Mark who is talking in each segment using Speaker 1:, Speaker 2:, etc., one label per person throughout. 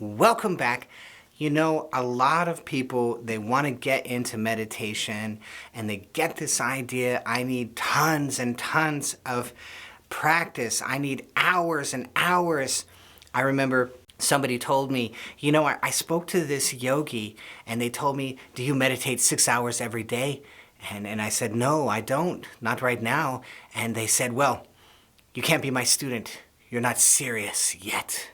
Speaker 1: Welcome back. You know, a lot of people, they want to get into meditation and they get this idea, I need tons and tons of practice. I need hours and hours. I remember somebody told me, I spoke to this yogi and they told me, do you meditate 6 hours every day? And I said, no, I don't, not right now. And they said, well, you can't be my student. You're not serious yet.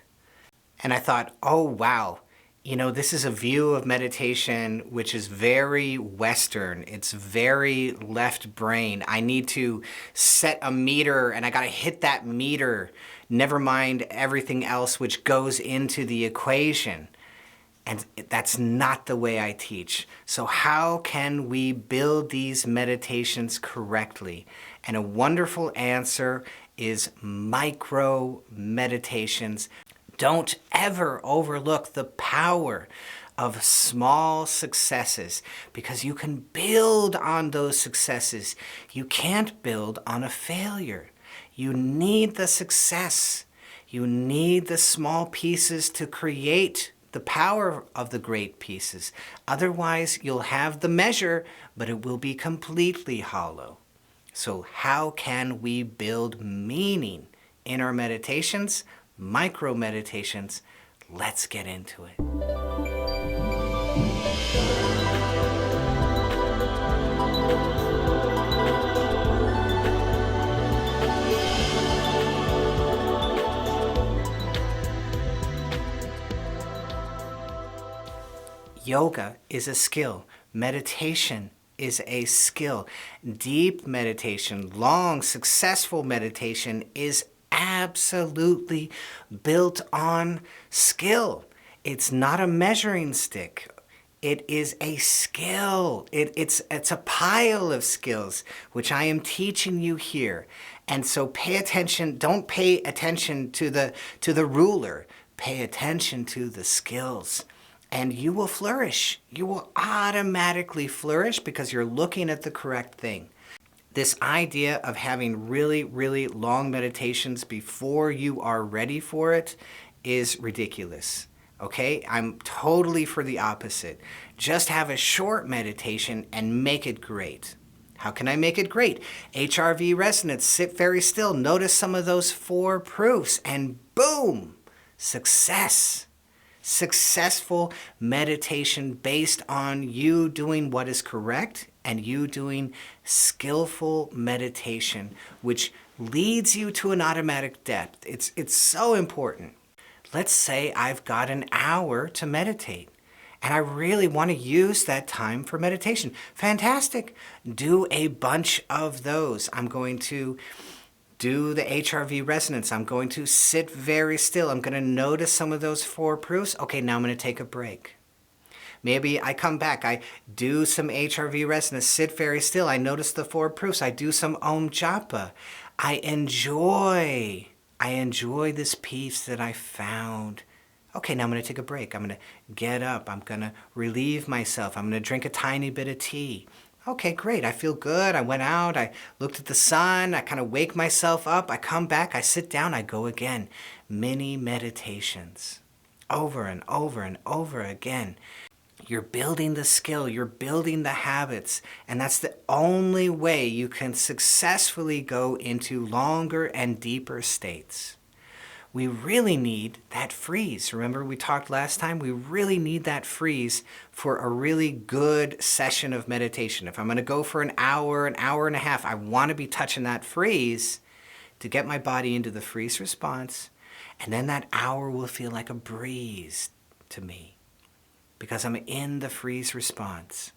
Speaker 1: And I thought, oh, wow. This is a view of meditation which is very Western. It's very left brain. I need to set a meter and I got to hit that meter. Never mind everything else which goes into the equation. And that's not the way I teach. So how can we build these meditations correctly? And a wonderful answer is micro meditations. Don't ever overlook the power of small successes because you can build on those successes. You can't build on a failure. You need the success. You need the small pieces to create the power of the great pieces. Otherwise, you'll have the measure, but it will be completely hollow. So how can we build meaning in our meditations? Micro meditations. Let's get into it. Yoga is a skill. Meditation is a skill. Deep meditation, long, successful meditation is absolutely built on skill. It's not a measuring stick. It is a skill. It's a pile of skills, which I am teaching you here. And so pay attention. Don't pay attention to the ruler. Pay attention to the skills. And you will flourish. You will automatically flourish because you're looking at the correct thing. This idea of having really, really long meditations before you are ready for it is ridiculous. Okay? I'm totally for the opposite. Just have a short meditation and make it great. How can I make it great? HRV resonance, sit very still. Notice some of those 4 proofs and boom, success. Successful meditation based on you doing what is correct and you doing skillful meditation, which leads you to an automatic depth. It's so important. Let's say I've got an hour to meditate and I really want to use that time for meditation. Fantastic. Do a bunch of those. I'm going to do the HRV resonance. I'm going to sit very still. I'm going to notice some of those 4 proofs. Okay, now I'm going to take a break. Maybe I come back. I do some HRV resonance, sit very still. I notice the 4 proofs. I do some Om Japa. I enjoy this peace that I found. Okay, now I'm going to take a break. I'm going to get up. I'm going to relieve myself. I'm going to drink a tiny bit of tea. Okay, great. I feel good. I went out. I looked at the sun. I kind of wake myself up. I come back. I sit down. I go again. Mini meditations. Over and over and over again. You're building the skill. You're building the habits. And that's the only way you can successfully go into longer and deeper states. We really need that freeze. Remember we talked last time? We really need that freeze for a really good session of meditation. If I'm going to go for an hour and a half, I want to be touching that freeze to get my body into the freeze response. And then that hour will feel like a breeze to me because I'm in the freeze response.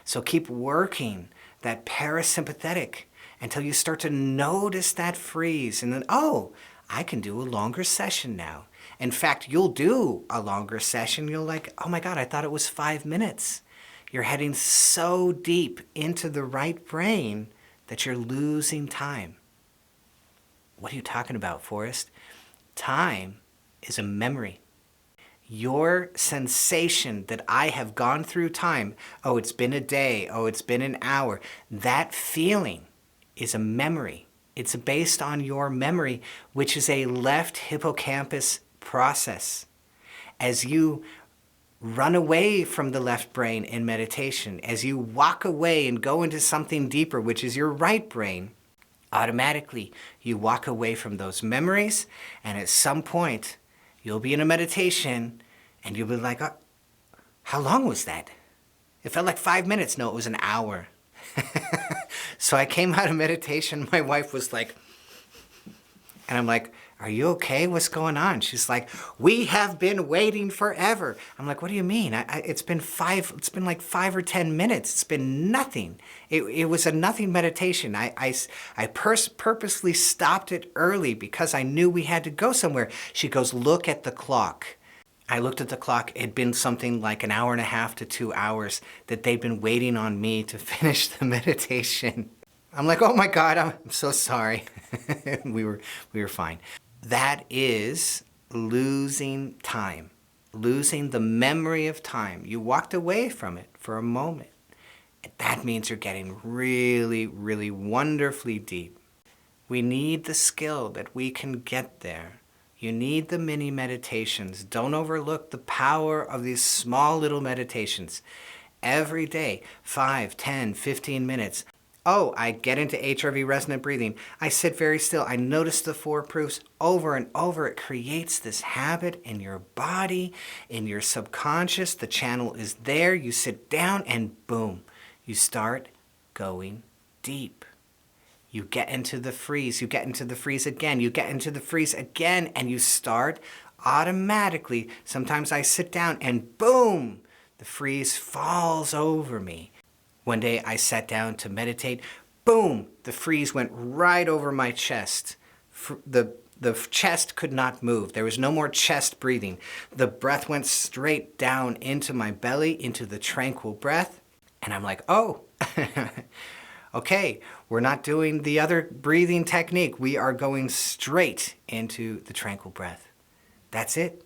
Speaker 1: So keep working that parasympathetic until you start to notice that freeze. And then, oh, I can do a longer session now. In fact, you'll do a longer session. You'll like, oh my God, I thought it was 5 minutes. You're heading so deep into the right brain that you're losing time. What are you talking about, Forrest? Time is a memory. Your sensation that I have gone through time, oh, it's been a day, oh, it's been an hour, that feeling is a memory. It's based on your memory, which is a left hippocampus process. As you run away from the left brain in meditation, as you walk away and go into something deeper, which is your right brain, automatically you walk away from those memories, and at some point you'll be in a meditation and you'll be like, oh, how long was that? It felt like 5 minutes. No, it was an hour. So I came out of meditation. My wife was like, and I'm like, are you okay? What's going on? She's like, we have been waiting forever. I'm like, what do you mean? It's been like 5 or 10 minutes. It's been nothing. It was a nothing meditation. I purposely stopped it early because I knew we had to go somewhere. She goes, look at the clock. I looked at the clock. It had been something like an hour and a half to 2 hours that they'd been waiting on me to finish the meditation. I'm like, oh my God, I'm so sorry. We were fine. That is losing time, losing the memory of time. You walked away from it for a moment. That means you're getting really, really wonderfully deep. We need the skill that we can get there. You need the mini meditations. Don't overlook the power of these small little meditations. Every day, 5, 10, 15 minutes. Oh, I get into HRV resonant breathing. I sit very still. I notice the 4 proofs over and over. It creates this habit in your body, in your subconscious. The channel is there. You sit down and boom, you start going deep. You get into the freeze. You get into the freeze again. You get into the freeze again, and you start automatically. Sometimes I sit down and boom, the freeze falls over me. One day I sat down to meditate. Boom, the freeze went right over my chest. The chest could not move. There was no more chest breathing. The breath went straight down into my belly, into the tranquil breath. And I'm like, oh, okay, we're not doing the other breathing technique. We are going straight into the tranquil breath. That's it.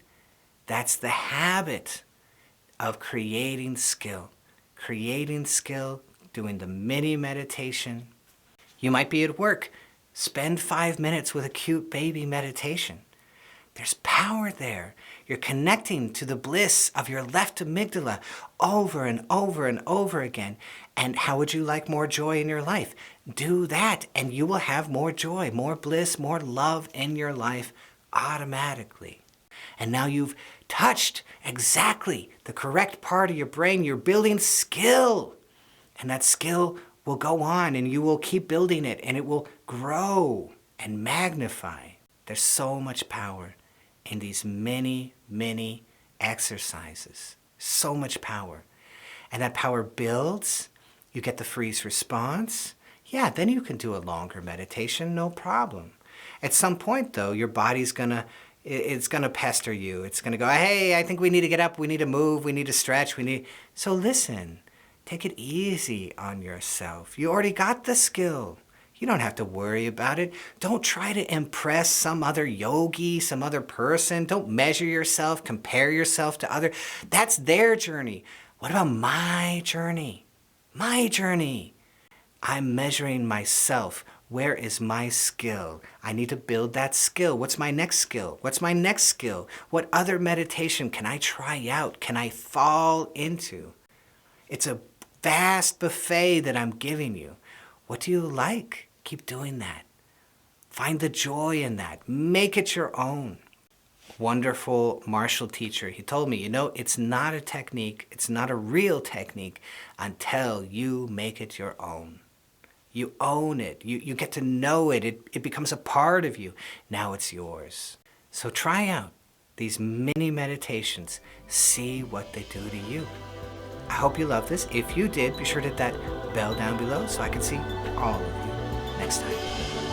Speaker 1: That's the habit of creating skill. Creating skill, doing the mini meditation. You might be at work. Spend 5 minutes with a cute baby meditation. There's power there. You're connecting to the bliss of your left amygdala over and over and over again. And how would you like more joy in your life? Do that, and you will have more joy, more bliss, more love in your life automatically. And now you've touched exactly the correct part of your brain. You're building skill. And that skill will go on, and you will keep building it, and it will grow and magnify. There's so much power in these many, many exercises. So much power. And that power builds. You get the freeze response. Yeah, then you can do a longer meditation, no problem. At some point, though, your body's it's going to pester you. It's going to go, hey, I think we need to get up. We need to move. We need to stretch. So listen, take it easy on yourself. You already got the skill. You don't have to worry about it. Don't try to impress some other yogi, some other person. Don't measure yourself, compare yourself to others. That's their journey. What about my journey? My journey. I'm measuring myself. Where is my skill? I need to build that skill. What's my next skill? What's my next skill? What other meditation can I try out? Can I fall into? It's a vast buffet that I'm giving you. What do you like? Keep doing that. Find the joy in that. Make it your own. Wonderful martial teacher. He told me, it's not a technique. It's not a real technique until you make it your own. You own it. You get to know it. It becomes a part of you. Now it's yours. So try out these mini meditations. See what they do to you. I hope you love this. If you did, be sure to hit that bell down below so I can see all of you next time.